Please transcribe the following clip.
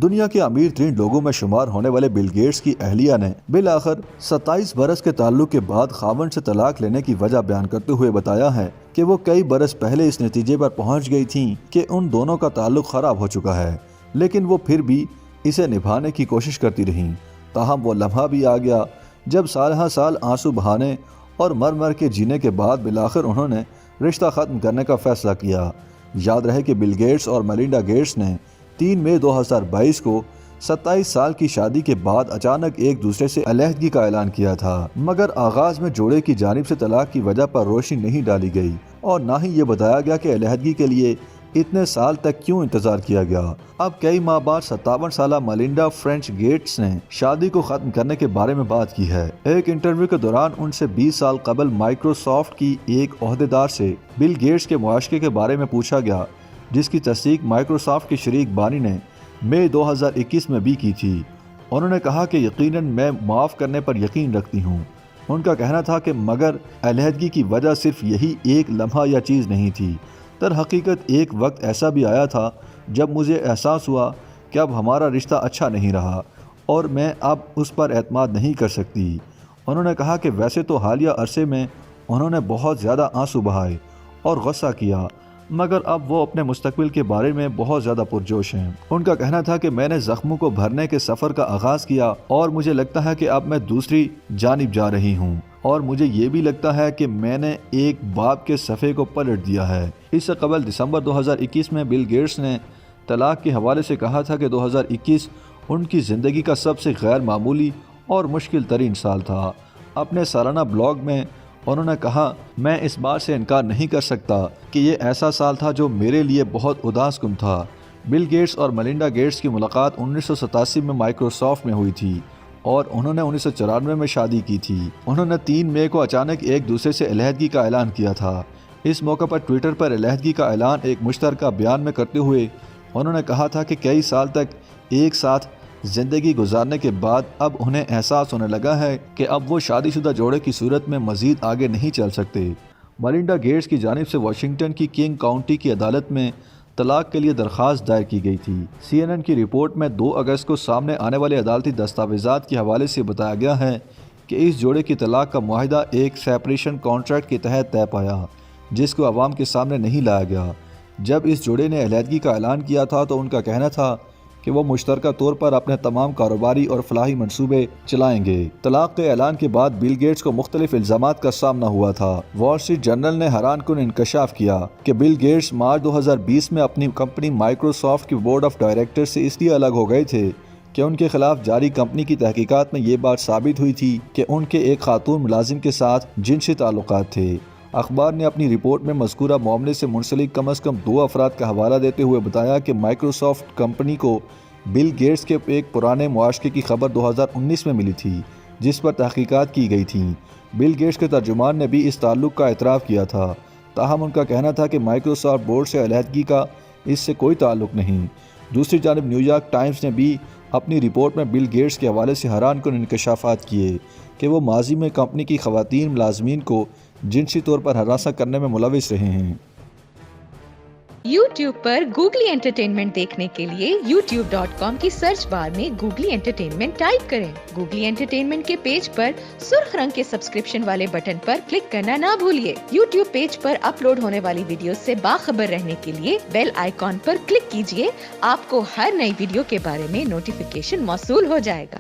دنیا کے امیر ترین لوگوں میں شمار ہونے والے بل گیٹس کی اہلیہ نے بالآخر 27 برس کے تعلق کے بعد خاوند سے طلاق لینے کی وجہ بیان کرتے ہوئے بتایا ہے کہ وہ کئی برس پہلے اس نتیجے پر پہنچ گئی تھیں کہ ان دونوں کا تعلق خراب ہو چکا ہے، لیکن وہ پھر بھی اسے نبھانے کی کوشش کرتی رہیں۔ تاہم وہ لمحہ بھی آ گیا جب سالہ سال آنسو بہانے اور مر مر کے جینے کے بعد بالآخر انہوں نے رشتہ ختم کرنے کا فیصلہ کیا۔ یاد رہے کہ بل گیٹس اور میلنڈا گیٹس نے 3 مئی 2022 کو 27 سال کی شادی کے بعد اچانک ایک دوسرے سے علیحدگی کا اعلان کیا تھا، مگر آغاز میں جوڑے کی جانب سے طلاق کی وجہ پر روشنی نہیں ڈالی گئی اور نہ ہی یہ بتایا گیا کہ علیحدگی کے لیے اتنے سال تک کیوں انتظار کیا گیا۔ اب کئی ماہ بعد 57 سالہ میلنڈا فرینچ گیٹس نے شادی کو ختم کرنے کے بارے میں بات کی ہے۔ ایک انٹرویو کے دوران ان سے 20 سال قبل مائیکروسافٹ کی ایک عہدیدار سے بل گیٹس کے معاشقے کے بارے میں پوچھا گیا، جس کی تصدیق مائیکروسافٹ کے شریک بانی نے مئی 2021 میں بھی کی تھی۔ انہوں نے کہا کہ یقیناً میں معاف کرنے پر یقین رکھتی ہوں۔ ان کا کہنا تھا کہ مگر علیحدگی کی وجہ صرف یہی ایک لمحہ یا چیز نہیں تھی، در حقیقت ایک وقت ایسا بھی آیا تھا جب مجھے احساس ہوا کہ اب ہمارا رشتہ اچھا نہیں رہا اور میں اب اس پر اعتماد نہیں کر سکتی۔ انہوں نے کہا کہ ویسے تو حالیہ عرصے میں انہوں نے بہت زیادہ آنسو بہائے اور غصہ کیا، مگر اب وہ اپنے مستقبل کے بارے میں بہت زیادہ پرجوش ہیں۔ ان کا کہنا تھا کہ میں نے زخموں کو بھرنے کے سفر کا آغاز کیا اور مجھے لگتا ہے کہ اب میں دوسری جانب جا رہی ہوں، اور مجھے یہ بھی لگتا ہے کہ میں نے ایک باب کے صفحے کو پلٹ دیا ہے۔ اس سے قبل دسمبر 2021 میں بل گیٹس نے طلاق کے حوالے سے کہا تھا کہ 2021 ان کی زندگی کا سب سے غیر معمولی اور مشکل ترین سال تھا۔ اپنے سالانہ بلاگ میں انہوں نے کہا، میں اس بات سے انکار نہیں کر سکتا کہ یہ ایسا سال تھا جو میرے لیے بہت اداس کن تھا۔ بل گیٹس اور میلنڈا گیٹس کی ملاقات 1987 میں مائیکروسافٹ میں ہوئی تھی اور انہوں نے 1994 میں شادی کی تھی۔ انہوں نے 3 مئی کو اچانک ایک دوسرے سے علیحدگی کا اعلان کیا تھا۔ اس موقع پر ٹویٹر پر علیحدگی کا اعلان ایک مشترکہ بیان میں کرتے ہوئے انہوں نے کہا تھا کہ کئی سال تک ایک ساتھ زندگی گزارنے کے بعد اب انہیں احساس ہونے لگا ہے کہ اب وہ شادی شدہ جوڑے کی صورت میں مزید آگے نہیں چل سکتے۔ میلنڈا گیٹس کی جانب سے واشنگٹن کی کنگ کاؤنٹی کی عدالت میں طلاق کے لیے درخواست دائر کی گئی تھی۔ CNN کی رپورٹ میں 2 اگست کو سامنے آنے والے عدالتی دستاویزات کے حوالے سے بتایا گیا ہے کہ اس جوڑے کی طلاق کا معاہدہ ایک سیپریشن کانٹریکٹ کے تحت طے پایا، جس کو عوام کے سامنے نہیں لایا گیا۔ جب اس جوڑے نے علیحدگی کا اعلان کیا تھا تو ان کا کہنا تھا کہ وہ مشترکہ طور پر اپنے تمام کاروباری اور فلاحی منصوبے چلائیں گے۔ طلاق کے اعلان کے بعد بل گیٹس کو مختلف الزامات کا سامنا ہوا تھا۔ وال اسٹریٹ جرنل نے حیران کن انکشاف کیا کہ بل گیٹس مارچ 2020 میں اپنی کمپنی مائیکروسافٹ کی بورڈ آف ڈائریکٹر سے اس لیے الگ ہو گئے تھے کہ ان کے خلاف جاری کمپنی کی تحقیقات میں یہ بات ثابت ہوئی تھی کہ ان کے ایک خاتون ملازم کے ساتھ جنسی تعلقات تھے۔ اخبار نے اپنی رپورٹ میں مذکورہ معاملے سے منسلک کم از کم 2 افراد کا حوالہ دیتے ہوئے بتایا کہ مائیکروسافٹ کمپنی کو بل گیٹس کے ایک پرانے معاشقے کی خبر 2019 میں ملی تھی، جس پر تحقیقات کی گئی تھیں۔ بل گیٹس کے ترجمان نے بھی اس تعلق کا اعتراف کیا تھا، تاہم ان کا کہنا تھا کہ مائیکروسافٹ بورڈ سے علیحدگی کا اس سے کوئی تعلق نہیں۔ دوسری جانب نیویارک ٹائمز نے بھی اپنی رپورٹ میں بل گیٹس کے حوالے سے حیران کن انکشافات کیے کہ وہ ماضی میں کمپنی کی خواتین ملازمین کو جنسی طور پر ہراساں کرنے میں ملوث رہے ہیں۔ YouTube پر گوگلی انٹرٹینمنٹ دیکھنے کے لیے youtube.com کی سرچ بار میں گوگلی انٹرٹینمنٹ ٹائپ کریں۔ گوگلی انٹرٹینمنٹ کے پیج پر سرخ رنگ کے سبسکرپشن والے بٹن پر کلک کرنا نہ بھولیے۔ YouTube پیج پر اپلوڈ ہونے والی ویڈیوز سے باخبر رہنے کے لیے بیل آئیکن پر کلک کیجیے۔ آپ کو ہر نئی ویڈیو کے بارے میں نوٹیفیکیشن موصول ہو جائے گا۔